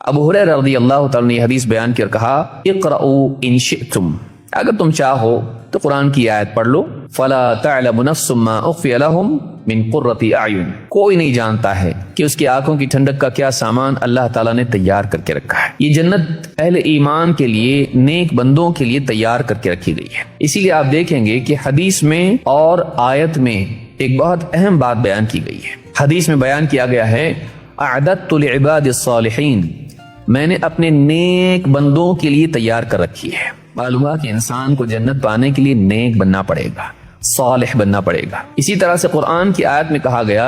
ابو ہریرہ رضی اللہ تعالیٰ نے حدیث بیان کر کہا اقرؤوا ان شئتم، اگر تم چاہو تو قرآن کی آیت پڑھ لو، فلا تعلم نفس ما اخفی لهم من قرۃ اعین، کوئی نہیں جانتا ہے کہ اس کی آنکھوں کی ٹھنڈک کا کیا سامان اللہ تعالیٰ نے تیار کر کے رکھا ہے۔ یہ جنت اہل ایمان کے لیے، نیک بندوں کے لیے تیار کر کے رکھی گئی ہے۔ اسی لیے آپ دیکھیں گے کہ حدیث میں اور آیت میں ایک بہت اہم بات بیان کی گئی ہے۔ حدیث میں بیان کیا گیا ہے اعددت لعباد الصالحین، میں نے اپنے نیک بندوں کے لیے تیار کر رکھی ہے۔ معلوم ہے کہ انسان کو جنت پانے کے لیے نیک بننا پڑے گا، صالح بننا پڑے گا۔ اسی طرح سے قرآن کی آیت میں کہا گیا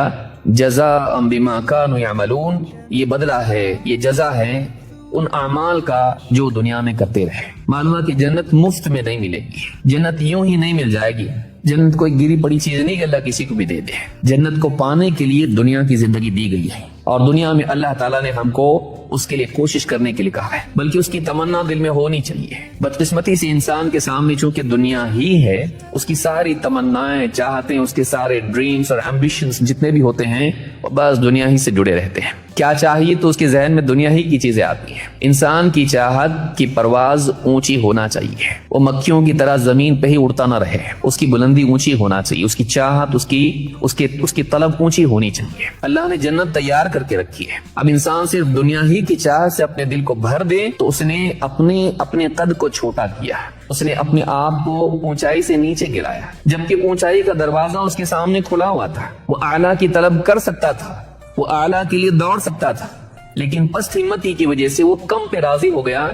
جزاء بما كانوا يعملون، یہ بدلہ ہے، یہ جزا ہے ان اعمال کا جو دنیا میں کرتے رہے۔ معلوم ہے کہ جنت مفت میں نہیں ملے گی، جنت یوں ہی نہیں مل جائے گی، جنت کوئی گری پڑی چیز نہیں کہ اللہ کسی کو بھی دے دے۔ جنت کو پانے کے لیے دنیا کی زندگی دی گئی ہے، اور دنیا میں اللہ تعالیٰ نے ہم کو اس کے لیے کوشش کرنے کے لیے کہا ہے، بلکہ اس کی تمنا دل میں ہونی چاہیے۔ بدقسمتی سے انسان کے سامنے چونکہ دنیا ہی ہے، اس کی ساری تمنائیں، چاہتے، اس کے سارے ڈریمز اور ایمبیشنز جتنے بھی ہوتے ہیں وہ بس دنیا ہی سے جڑے رہتے ہیں۔ کیا چاہیے تو اس کے ذہن میں دنیا ہی کی چیزیں آتی ہیں۔ انسان کی چاہت کی پرواز اونچی ہونا چاہیے، وہ مکھیوں کی طرح زمین پہ ہی اڑتا نہ رہے، اس کی بلندی اونچی ہونا چاہیے، اس کی چاہت، اس کی طلب اونچی ہونی چاہیے۔ اللہ نے جنت تیار کر کے رکھی ہے، اب انسان صرف دنیا ہی کی چاہت سے اپنے دل کو بھر دے تو اس نے اپنے قد کو چھوٹا کیا، اس نے اپنے آپ کو اونچائی سے نیچے گرایا، جبکہ اونچائی کا دروازہ اس کے سامنے کھلا ہوا تھا۔ وہ اعلیٰ کی طلب کر سکتا تھا، وہ اعلیٰ کے لیے دوڑ سکتا تھا، لیکن پست ہمتی کی وجہ سے وہ کم پہ راضی ہو گیا۔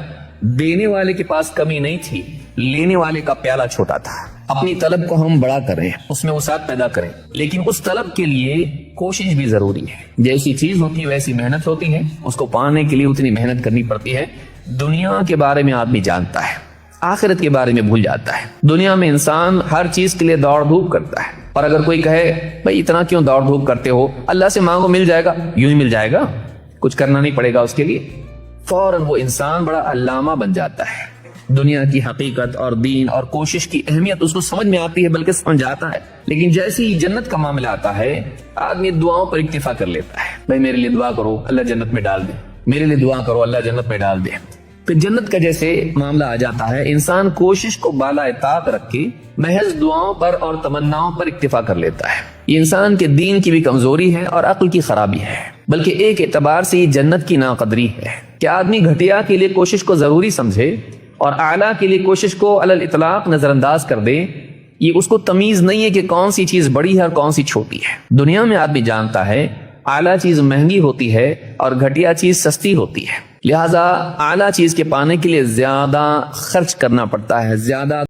دینے والے کے پاس کمی نہیں تھی، لینے والے کا پیالہ چھوٹا تھا۔ اپنی طلب کو ہم بڑا کریں، اس میں وسعت پیدا کریں، لیکن اس طلب کے لیے کوشش بھی ضروری ہے۔ جیسی چیز ہوتی ہے ویسی محنت ہوتی ہے، اس کو پانے کے لیے اتنی محنت کرنی پڑتی ہے۔ دنیا کے بارے میں آدمی جانتا ہے، آخرت کے بارے میں بھول جاتا ہے۔ دنیا میں انسان ہر چیز کے لیے دوڑ دھوپ کرتا ہے، اور اگر کوئی کہے بھائی اتنا کیوں دوڑ دھوپ کرتے ہو، اللہ سے مانگو مل جائے گا، یوں ہی مل جائے گا، کچھ کرنا نہیں پڑے گا اس کے لیے، فوراً وہ انسان بڑا علامہ بن جاتا ہے۔ دنیا کی حقیقت اور دین اور کوشش کی اہمیت اس کو سمجھ میں آتی ہے، بلکہ سمجھ جاتا ہے، لیکن جیسے ہی جنت کا معاملہ آتا ہے آدمی دعاؤں پر اکتفا کر لیتا ہے۔ بھائی میرے لیے دعا کرو اللہ جنت میں ڈال دے، میرے لیے دعا کرو اللہ جنت میں ڈال دے۔ پھر جنت کا جیسے معاملہ آ جاتا ہے، انسان کوشش کو بالا طاق رکھ کے محض دعاؤں پر اور تمناؤں پر اکتفا کر لیتا ہے۔ یہ انسان کے دین کی بھی کمزوری ہے اور عقل کی خرابی ہے، بلکہ ایک اعتبار سے یہ جنت کی ناقدری ہے کہ آدمی گھٹیا کے لیے کوشش کو ضروری سمجھے اور اعلیٰ کے لیے کوشش کو علی الاطلاق نظر انداز کر دے۔ یہ اس کو تمیز نہیں ہے کہ کون سی چیز بڑی ہے اور کون سی چھوٹی ہے۔ دنیا میں آدمی جانتا ہے اعلیٰ چیز مہنگی ہوتی ہے اور گھٹیا چیز سستی ہوتی ہے، لہذا اعلیٰ چیز کے پانے کے لیے زیادہ خرچ کرنا پڑتا ہے، زیادہ